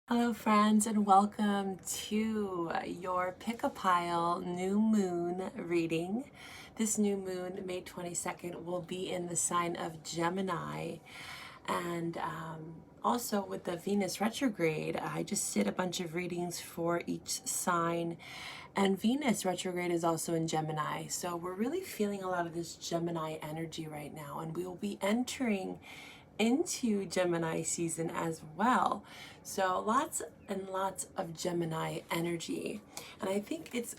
Hello friends, and welcome to your pickapile new moon reading. This new moon, May 22nd, will be in the sign of Gemini, and also with the Venus retrograde. I just did a bunch of readings for each sign, and Venus retrograde is also in Gemini, so we're really feeling a lot of this Gemini energy right now, and we will be entering into Gemini season as well. So lots and lots of Gemini energy. And I think it's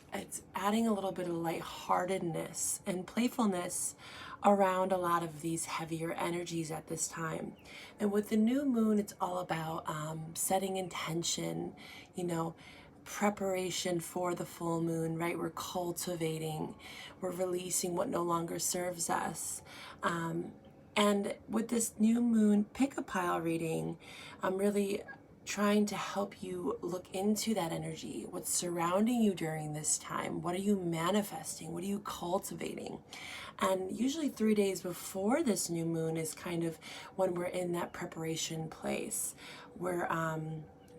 adding a little bit of lightheartedness and playfulness around a lot of these heavier energies at this time. And with the new moon, it's all about setting intention, preparation for the full moon, right? We're cultivating, we're releasing what no longer serves us. And with this new moon pick-a-pile reading, I'm really trying to help you look into that energy. What's surrounding you during this time? What are you manifesting? What are you cultivating? And usually 3 days before this new moon is kind of when we're in that preparation place. We're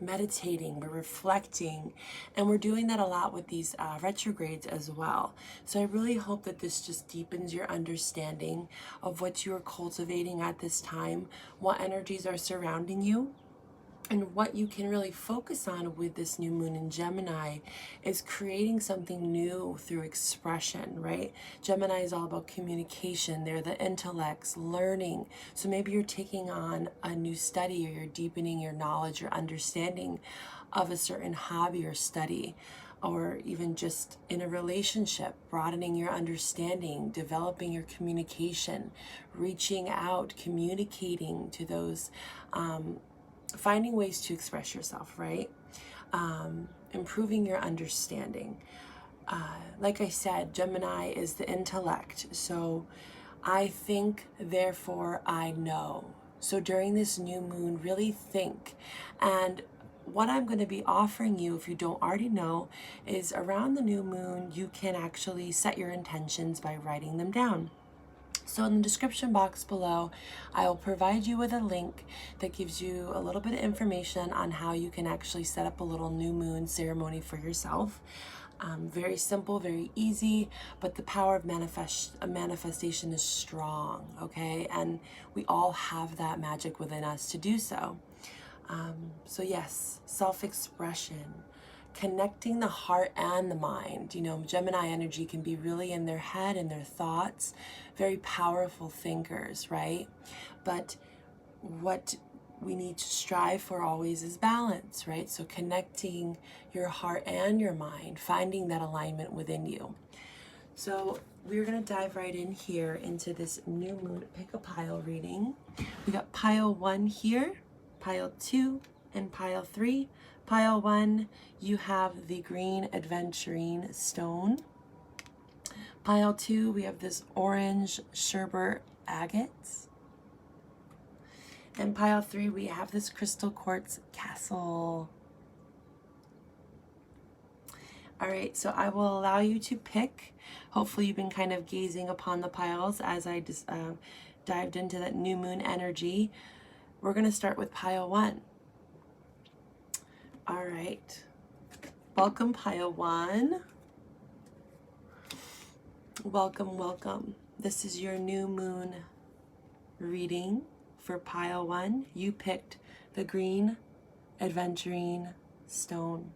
meditating, we're reflecting, and we're doing that a lot with these retrogrades as well. So I really hope that this just deepens your understanding of what you're cultivating at this time, what energies are surrounding you, and what you can really focus on with this new moon in Gemini is creating something new through expression, right? Gemini is all about communication. They're the intellects, learning. So maybe you're taking on a new study, or you're deepening your knowledge or understanding of a certain hobby or study, or even just in a relationship, broadening your understanding, developing your communication, reaching out, communicating to those, finding ways to express yourself, right? Improving your understanding. Like I said, Gemini is the intellect. So I think, therefore I know. So during this new moon, really think. And what I'm going to be offering you, if you don't already know, is around the new moon, you can actually set your intentions by writing them down. So in the description box below, I will provide you with a link that gives you a little bit of information on how you can actually set up a little new moon ceremony for yourself. Very simple, very easy, but the power of manifestation is strong, okay? And we all have that magic within us to do so. So yes, self-expression, connecting the heart and the mind. Gemini energy can be really in their head and their thoughts, very powerful thinkers, right? But what we need to strive for always is balance, right? So connecting your heart and your mind, finding that alignment within you. So we're going to dive right in here into this new moon pick-a-pile reading. We got pile 1 here, pile 2, and pile 3. Pile 1, you have the green adventurine stone. Pile 2, we have this orange sherbet agate. And pile 3, we have this crystal quartz castle. All right, so I will allow you to pick. Hopefully you've been kind of gazing upon the piles as I just dived into that new moon energy. We're going to start with pile 1. All right, welcome pile 1. Welcome, welcome. This is your new moon reading for pile 1. You picked the green adventurine stone.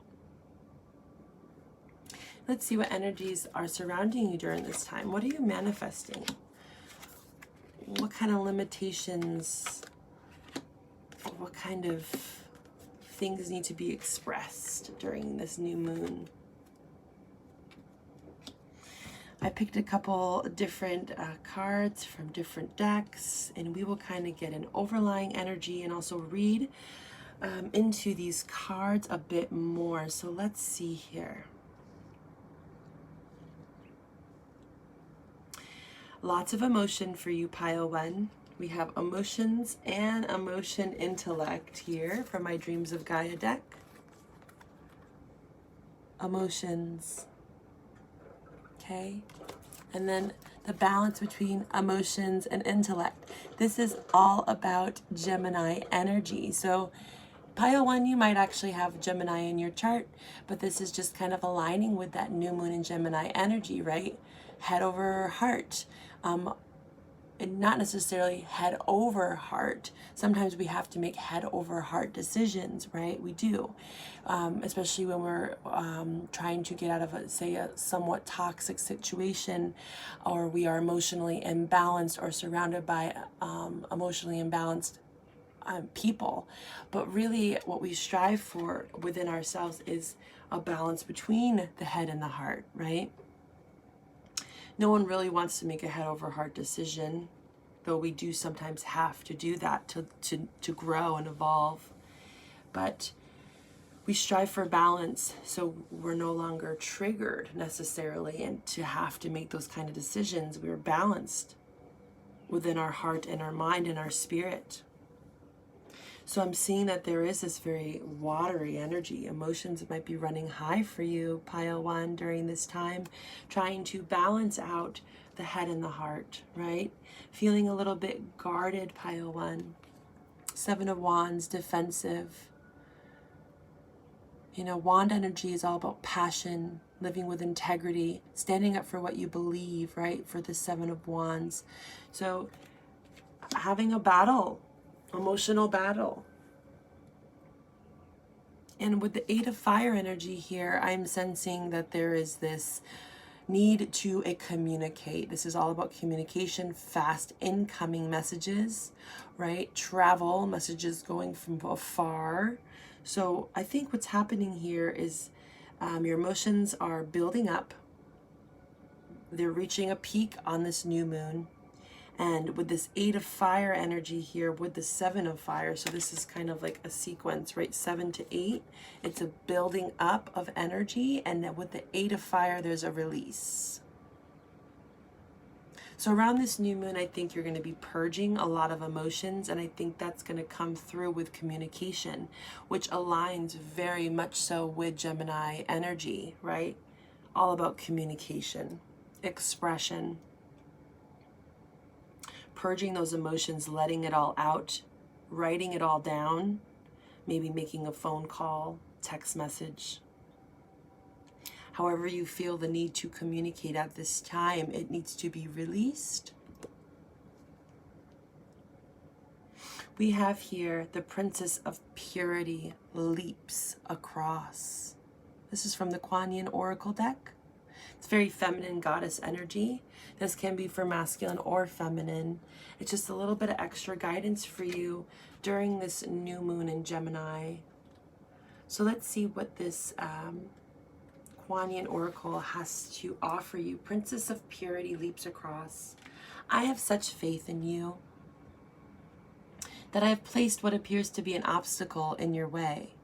Let's see what energies are surrounding you during this time. What are you manifesting? What kind of limitations, what kind of things need to be expressed during this new moon? I picked a couple different cards from different decks, and we will kind of get an overlying energy and also read into these cards a bit more. So let's see here. Lots of emotion for you, pile 1. We have emotions and emotion intellect here from my Dreams of Gaia deck. Emotions. Okay. And then the balance between emotions and intellect. This is all about Gemini energy. So Pile 1, you might actually have Gemini in your chart, but this is just kind of aligning with that new moon in Gemini energy, right? Head over heart. And not necessarily head over heart. Sometimes we have to make head over heart decisions, right? We do, especially when we're trying to get out of, say, a somewhat toxic situation, or we are emotionally imbalanced or surrounded by emotionally imbalanced people. But really what we strive for within ourselves is a balance between the head and the heart, right? No one really wants to make a head over heart decision, though we do sometimes have to do that to grow and evolve. But we strive for balance, so we're no longer triggered necessarily and to have to make those kind of decisions. We're balanced within our heart and our mind and our spirit. So I'm seeing that there is this very watery energy. Emotions might be running high for you, Pile 1, during this time, trying to balance out the head and the heart, right? Feeling a little bit guarded, Pile 1. 7 of Wands, defensive. You know, Wand energy is all about passion, living with integrity, standing up for what you believe, right? For the 7 of Wands. So having a battle, emotional battle. And with the 8 of Fire energy here, I'm sensing that there is this need to communicate. This is all about communication, fast incoming messages, right? Travel, messages going from afar. So I think what's happening here is your emotions are building up. They're reaching a peak on this new moon. And with this 8 of Fire energy here, with the 7 of Fire, so this is kind of like a sequence, right? 7 to 8, it's a building up of energy, and then with the 8 of Fire, there's a release. So around this new moon, I think you're going to be purging a lot of emotions, and I think that's going to come through with communication, which aligns very much so with Gemini energy, right? All about communication, expression, purging those emotions, letting it all out, writing it all down, maybe making a phone call, text message. However you feel the need to communicate at this time, it needs to be released. We have here the Princess of Purity leaps across. This is from the Kuan Yin Oracle deck. It's very feminine goddess energy. This can be for masculine or feminine. It's just a little bit of extra guidance for you during this new moon in Gemini. So let's see what this Kuan Yin Oracle has to offer you. Princess of Purity leaps across. I have such faith in you that I have placed what appears to be an obstacle in your way.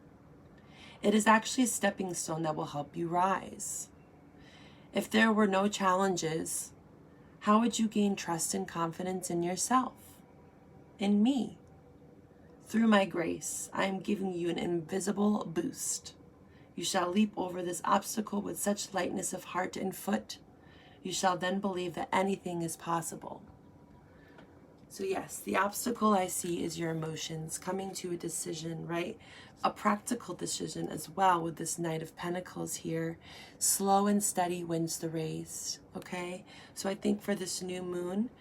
It is actually a stepping stone that will help you rise. If there were no challenges, how would you gain trust and confidence in yourself, in me? Through my grace, I am giving you an invisible boost. You shall leap over this obstacle with such lightness of heart and foot. You shall then believe that anything is possible. So yes, the obstacle I see is your emotions coming to a decision, right? A practical decision as well with this Knight of Pentacles here. Slow and steady wins the race, okay? So I think for this new moon,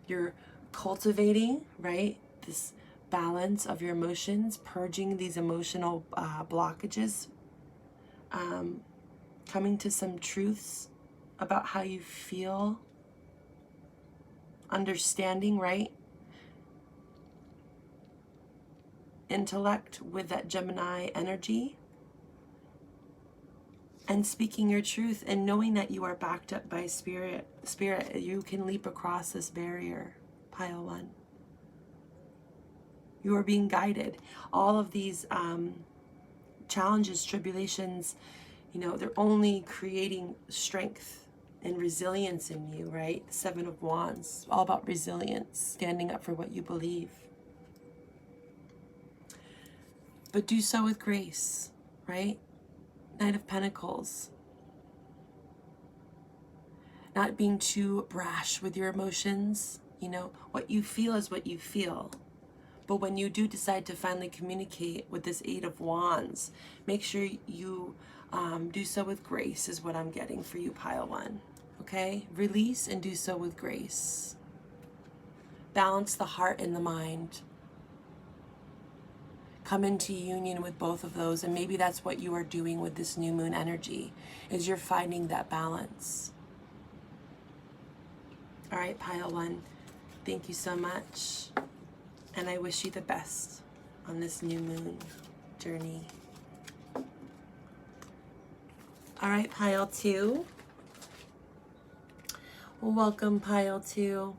you're cultivating, right, this balance of your emotions, purging these emotional blockages, coming to some truths about how you feel, understanding, right? Intellect with that Gemini energy, and speaking your truth and knowing that you are backed up by spirit. You can leap across this barrier, Pile 1. You are being guided. All of these challenges, tribulations, you know, they're only creating strength and resilience in you, right? The 7 of Wands, all about resilience, standing up for what you believe. But do so with grace, right? Knight of Pentacles. Not being too brash with your emotions. You know, what you feel is what you feel. But when you do decide to finally communicate with this Eight of Wands, make sure you do so with grace is what I'm getting for you, pile one. Okay? Release and do so with grace. Balance the heart and the mind. Come into union with both of those, and maybe that's what you are doing with this new moon energy, is you're finding that balance. All right, pile one, thank you so much, and I wish you the best on this new moon journey. All right, pile two. Welcome, pile two.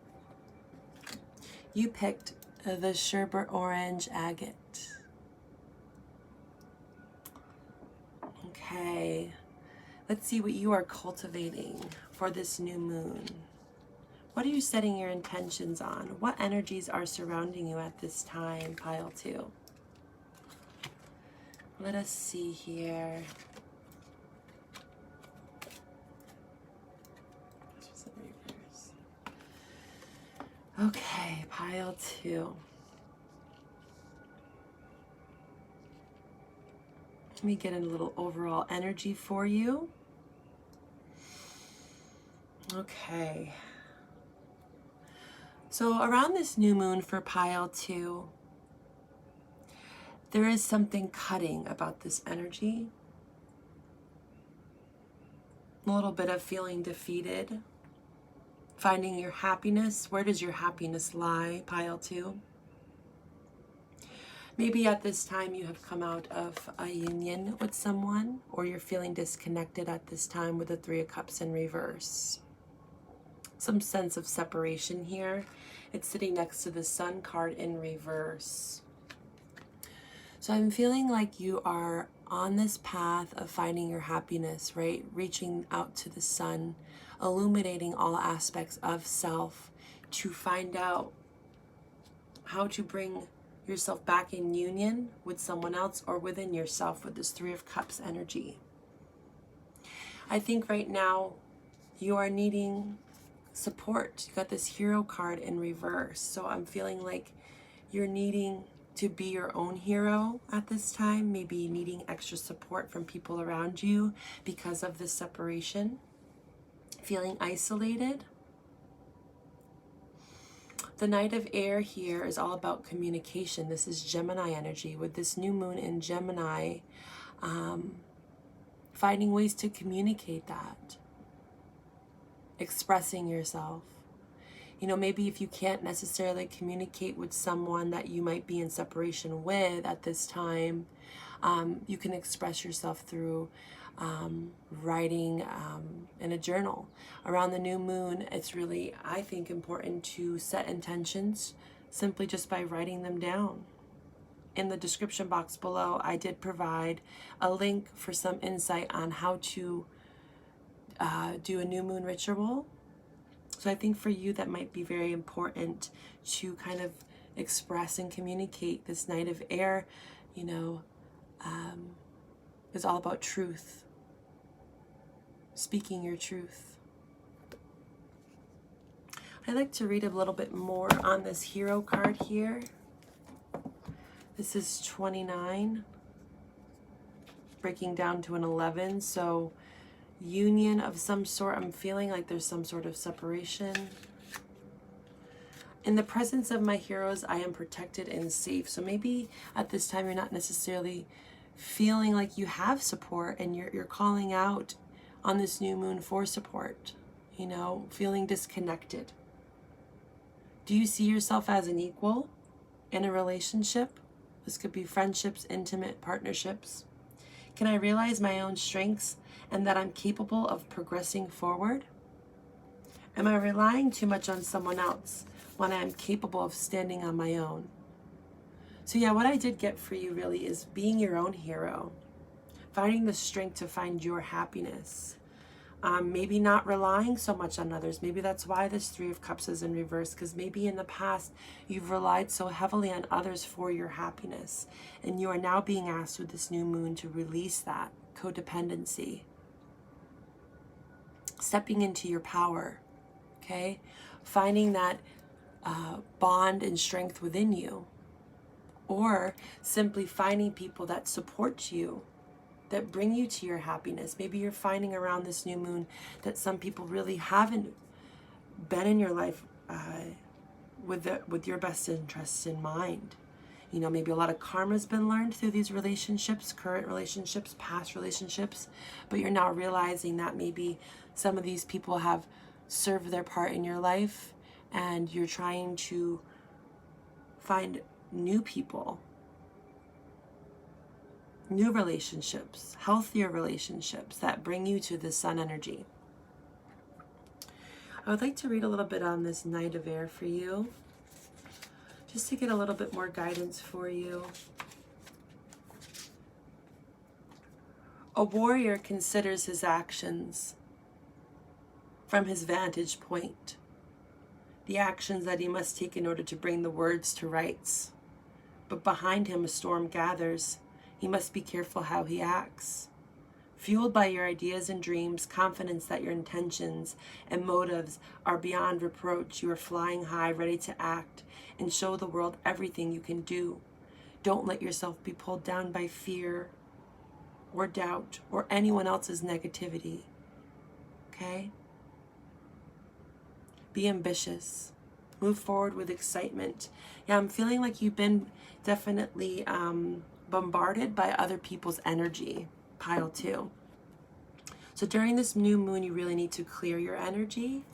You picked the sherbet orange agate. Okay, let's see what you are cultivating for this new moon. What are you setting your intentions on? What energies are surrounding you at this time, pile two? Let us see here. Okay, pile two. Let me get a little overall energy for you. Okay. So around this new moon for pile two, there is something cutting about this energy. A little bit of feeling defeated. Finding your happiness. Where does your happiness lie, pile two? Maybe at this time you have come out of a union with someone, or you're feeling disconnected at this time with the Three of Cups in reverse. Some sense of separation here. It's sitting next to the Sun card in reverse. So I'm feeling like you are on this path of finding your happiness, right? Reaching out to the sun, illuminating all aspects of self to find out how to bring yourself back in union with someone else or within yourself with this Three of Cups energy. I think right now you are needing support. You got this Hero card in reverse. So I'm feeling like you're needing to be your own hero at this time, maybe needing extra support from people around you because of this separation, feeling isolated. The Knight of Air here is all about communication. This is Gemini energy. With this new moon in Gemini, finding ways to communicate that, expressing yourself. You know, maybe if you can't necessarily communicate with someone that you might be in separation with at this time, you can express yourself through writing in a journal. Around the new moon, it's really, I think, important to set intentions simply just by writing them down. In the description box below, I did provide a link for some insight on how to do a new moon ritual. So I think for you that might be very important to kind of express and communicate. This Knight of Air, you know, is all about truth. Speaking your truth. I'd like to read a little bit more on this Hero card here. This is 29, breaking down to an 11. So union of some sort. I'm feeling like there's some sort of separation. In the presence of my heroes, I am protected and safe. So maybe at this time you're not necessarily feeling like you have support, and you're calling out on this new moon for support, you know, feeling disconnected. Do you see yourself as an equal in a relationship? This could be friendships, intimate partnerships. Can I realize my own strengths and that I'm capable of progressing forward? Am I relying too much on someone else when I'm capable of standing on my own? So yeah, what I did get for you really is being your own hero, finding the strength to find your happiness. Maybe not relying so much on others. Maybe that's why this Three of Cups is in reverse, because maybe in the past you've relied so heavily on others for your happiness, and you are now being asked with this new moon to release that codependency. Stepping into your power, okay? Finding that bond and strength within you. or simply finding people that support you, that bring you to your happiness. Maybe you're finding around this new moon that some people really haven't been in your life with your best interests in mind. You know, maybe a lot of karma's been learned through these relationships, current relationships, past relationships, but you're now realizing that maybe some of these people have served their part in your life, and you're trying to find new people, new relationships, healthier relationships that bring you to the sun energy. I would like to read a little bit on this Knight of Air for you, just to get a little bit more guidance for you. A warrior considers his actions from his vantage point, the actions that he must take in order to bring the words to rights. But behind him a storm gathers. He must be careful how he acts. Fueled by your ideas and dreams, confidence that your intentions and motives are beyond reproach, you are flying high, ready to act and show the world everything you can do. Don't let yourself be pulled down by fear or doubt or anyone else's negativity. Okay? Be ambitious. Move forward with excitement. Yeah, I'm feeling like you've been definitely bombarded by other people's energy. Pile 2. So during this new moon, you really need to clear your energy.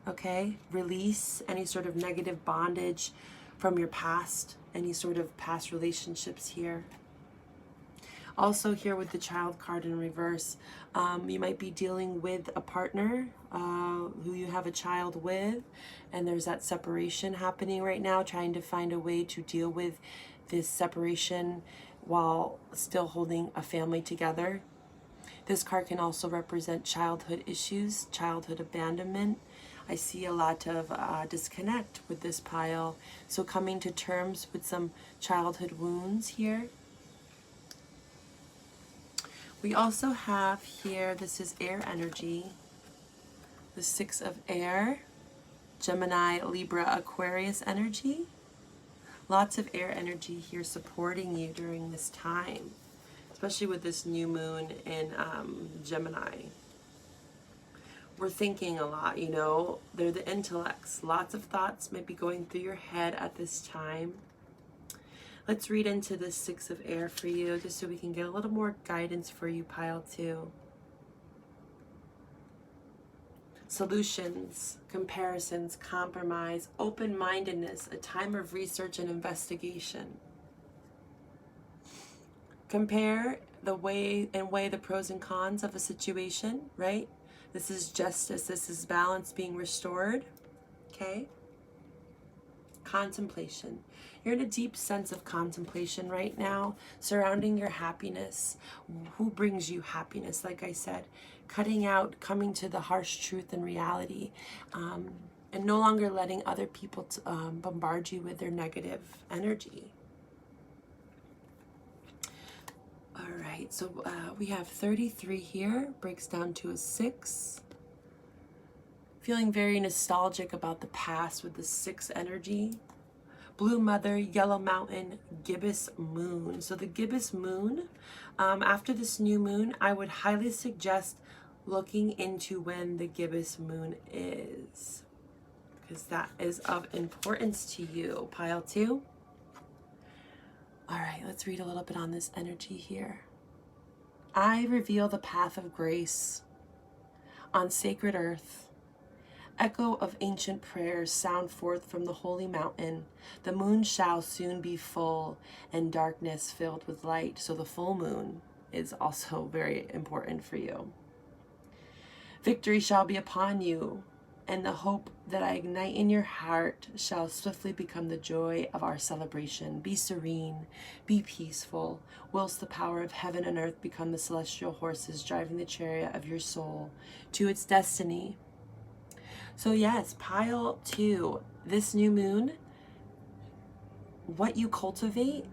Okay? Release any sort of negative bondage from your past, any sort of past relationships here. Also here with the Child card in reverse, you might be dealing with a partner who you have a child with, and there's that separation happening right now, trying to find a way to deal with this separation while still holding a family together. This card can also represent childhood issues, childhood abandonment. I see a lot of disconnect with this pile. So coming to terms with some childhood wounds here. We also have here, this is air energy, the 6 of air, Gemini, Libra, Aquarius energy. Lots of air energy here supporting you during this time, especially with this new moon in Gemini. We're thinking a lot, you know, they're the intellects. Lots of thoughts might be going through your head at this time. Let's read into this 6 of air for you, just so we can get a little more guidance for you, pile 2. Solutions, comparisons, compromise, open-mindedness, a time of research and investigation. Compare the weigh the pros and cons of a situation, right? This is justice, this is balance being restored, okay? Contemplation. You're in a deep sense of contemplation right now, surrounding your happiness. Who brings you happiness? Like I said, cutting out, coming to the harsh truth and reality, and no longer letting other people bombard you with their negative energy. All right, so we have 33 here, breaks down to a 6. Feeling very nostalgic about the past with the 6 energy. Blue Mother, Yellow Mountain, Gibbous Moon. So the Gibbous Moon, after this new moon, I would highly suggest looking into when the Gibbous Moon is, because that is of importance to you, pile 2. All right, let's read a little bit on this energy here. I reveal the path of grace on sacred earth. Echo of ancient prayers sound forth from the holy mountain. The moon shall soon be full and darkness filled with light. So the full moon is also very important for you. Victory shall be upon you, and the hope that I ignite in your heart shall swiftly become the joy of our celebration. Be serene, be peaceful, whilst the power of heaven and earth become the celestial horses driving the chariot of your soul to its destiny. So yes, pile 2, this new moon, what you cultivate,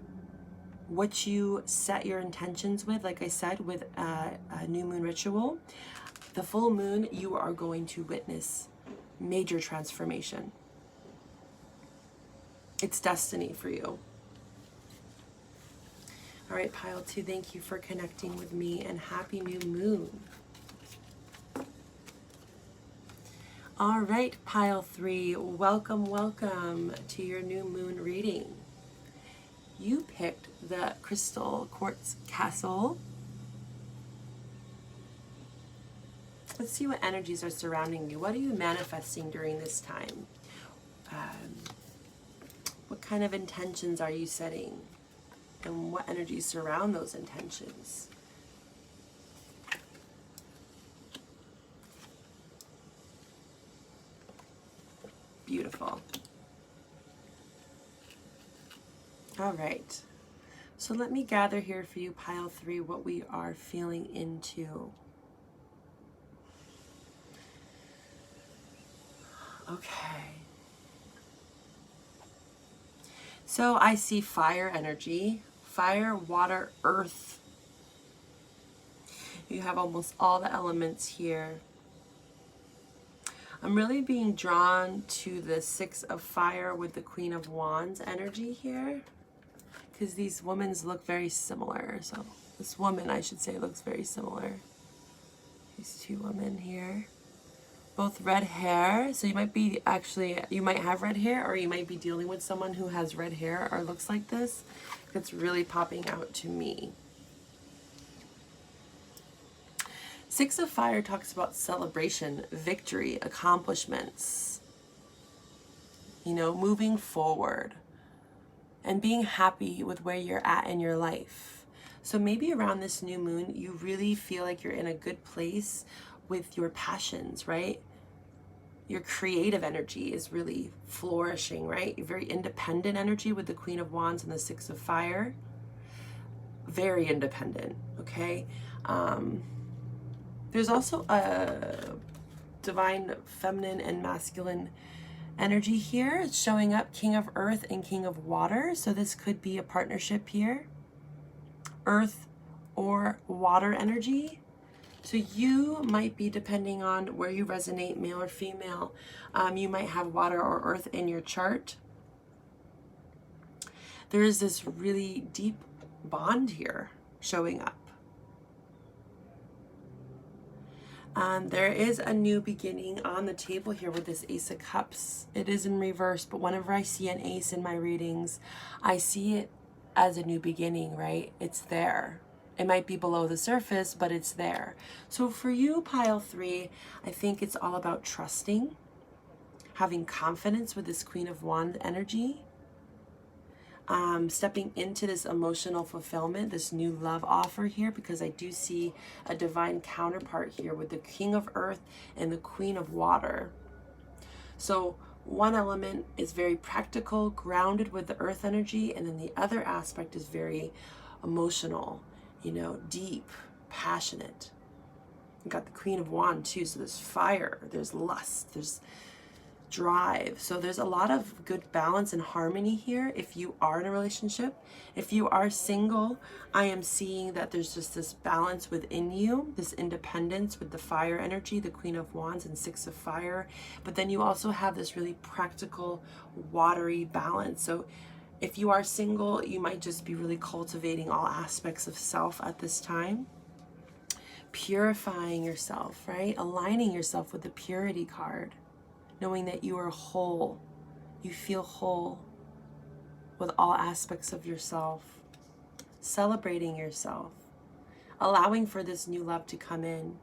what you set your intentions with, like I said, with a new moon ritual, the full moon, you are going to witness major transformation. It's destiny for you. All right, pile 2, thank you for connecting with me, and happy new moon. All right, pile 3, welcome, welcome to your new moon reading. You picked the crystal quartz castle. Let's see what energies are surrounding you. What are you manifesting during this time? What kind of intentions are you setting? And what energies surround those intentions? Beautiful. All right. So let me gather here for you, pile 3, what we are feeling into. Okay. So I see fire energy, fire, water, earth. You have almost all the elements here. I'm really being drawn to the 6 of fire with the Queen of Wands energy here, because these women look very similar. So this woman, I should say, looks very similar. These 2 women here, both red hair. So you might be you might have red hair, or you might be dealing with someone who has red hair or looks like this. That's really popping out to me. 6 of fire talks about celebration, victory, accomplishments, you know, moving forward and being happy with where you're at in your life. So maybe around this new moon, you really feel like you're in a good place with your passions, right? Your creative energy is really flourishing, right? You're very independent energy with the Queen of Wands and the 6 of fire. Very independent, okay? There's also a divine feminine and masculine energy here. It's showing up, King of Earth and King of Water. So this could be a partnership here. Earth or water energy. So you might be, depending on where you resonate, male or female, you might have water or earth in your chart. There is this really deep bond here showing up. There is a new beginning on the table here with this Ace of Cups. It is in reverse, but whenever I see an ace in my readings, I see it as a new beginning, right? It's there. It might be below the surface, but it's there. So for you, pile 3, I think it's all about trusting, having confidence with this Queen of Wands energy, stepping into this emotional fulfillment, this new love offer here, because I do see a divine counterpart here with the King of Earth and the Queen of Water. So one element is very practical, grounded with the earth energy, and then the other aspect is very emotional, you know, deep, passionate. You've got the Queen of Wands too, so there's fire, there's lust, there's drive. So there's a lot of good balance and harmony here if you are in a relationship. If you are single, I am seeing that there's just this balance within you, this independence with the fire energy, the Queen of Wands and 6 of fire. But then you also have this really practical, watery balance. So if you are single, you might just be really cultivating all aspects of self at this time. Purifying yourself, right? Aligning yourself with the purity card. Knowing that you are whole, you feel whole with all aspects of yourself, celebrating yourself, allowing for this new love to come in,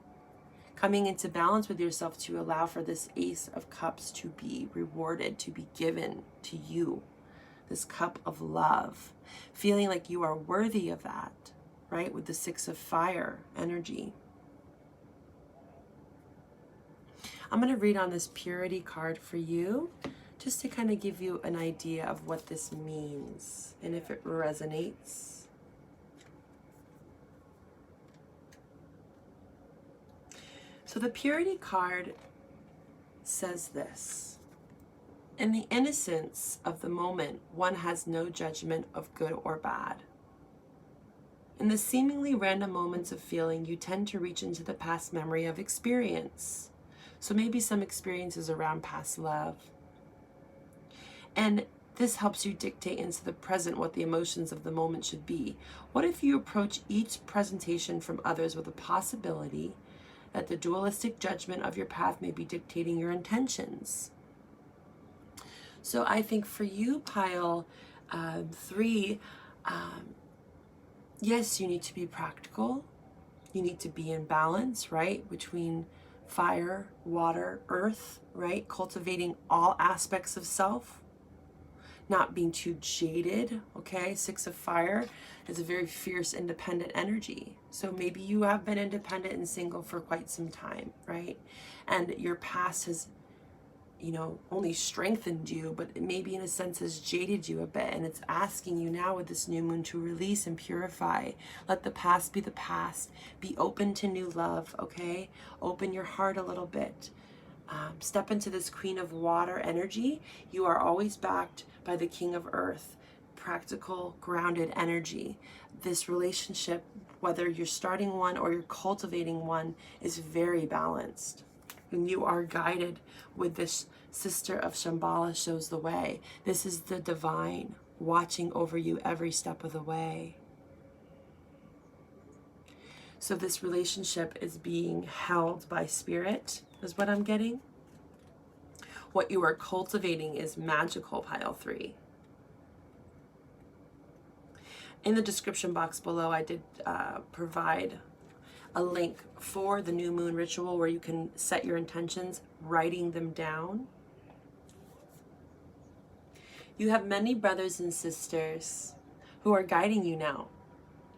coming into balance with yourself to allow for this Ace of Cups to be rewarded, to be given to you, this cup of love, feeling like you are worthy of that, right, with the 6 of fire energy. I'm going to read on this purity card for you, just to kind of give you an idea of what this means and if it resonates. So the purity card says this: in the innocence of the moment, one has no judgment of good or bad. In the seemingly random moments of feeling, you tend to reach into the past memory of experience. So maybe some experiences around past love. And This helps you dictate into the present what the emotions of the moment should be. What if you approach each presentation from others with a possibility that the dualistic judgment of your path may be dictating your intentions? So I think for you, pile 3, yes, you need to be practical. You need to be in balance, right? Between fire, water, earth, right? Cultivating all aspects of self, not being too jaded, okay? 6 of fire is a very fierce, independent energy. So maybe you have been independent and single for quite some time, right? And your past has, only strengthened you, but it maybe in a sense has jaded you a bit. And it's asking you now with this new moon to release and purify. Let the past be the past. Be open to new love, okay? Open your heart a little bit. Step into this Queen of Water energy. You are always backed by the King of Earth. Practical, grounded energy. This relationship, whether you're starting one or you're cultivating one, is very balanced. And you are guided with this sister of Shambhala shows the way. This is the divine watching over you every step of the way. So this relationship is being held by spirit, is what I'm getting. What you are cultivating is magical, pile 3. In the description box below, I did provide a link for the new moon ritual where you can set your intentions, writing them down. You have many brothers and sisters who are guiding you now.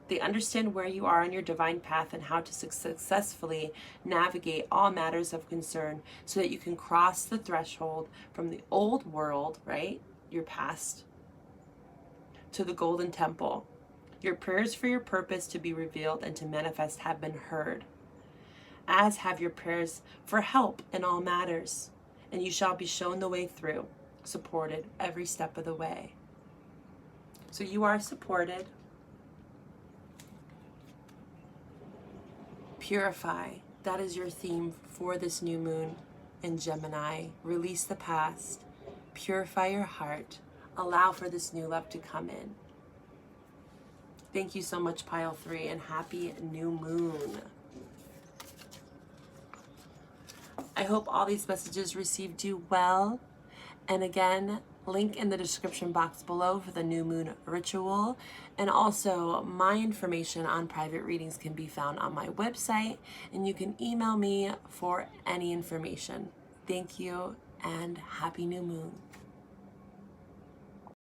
They understand where you are on your divine path and how to successfully navigate all matters of concern so that you can cross the threshold from the old world, right, your past, to the golden temple. Your prayers for your purpose to be revealed and to manifest have been heard, as have your prayers for help in all matters, and you shall be shown the way through, supported every step of the way. So you are supported. Purify. That is your theme for this new moon in Gemini. Release the past. Purify your heart. Allow for this new love to come in. Thank you so much, pile 3, and happy new moon. I hope all these messages received you well. And again, link in the description box below for the new moon ritual. And also my information on private readings can be found on my website, and you can email me for any information. Thank you and happy new moon.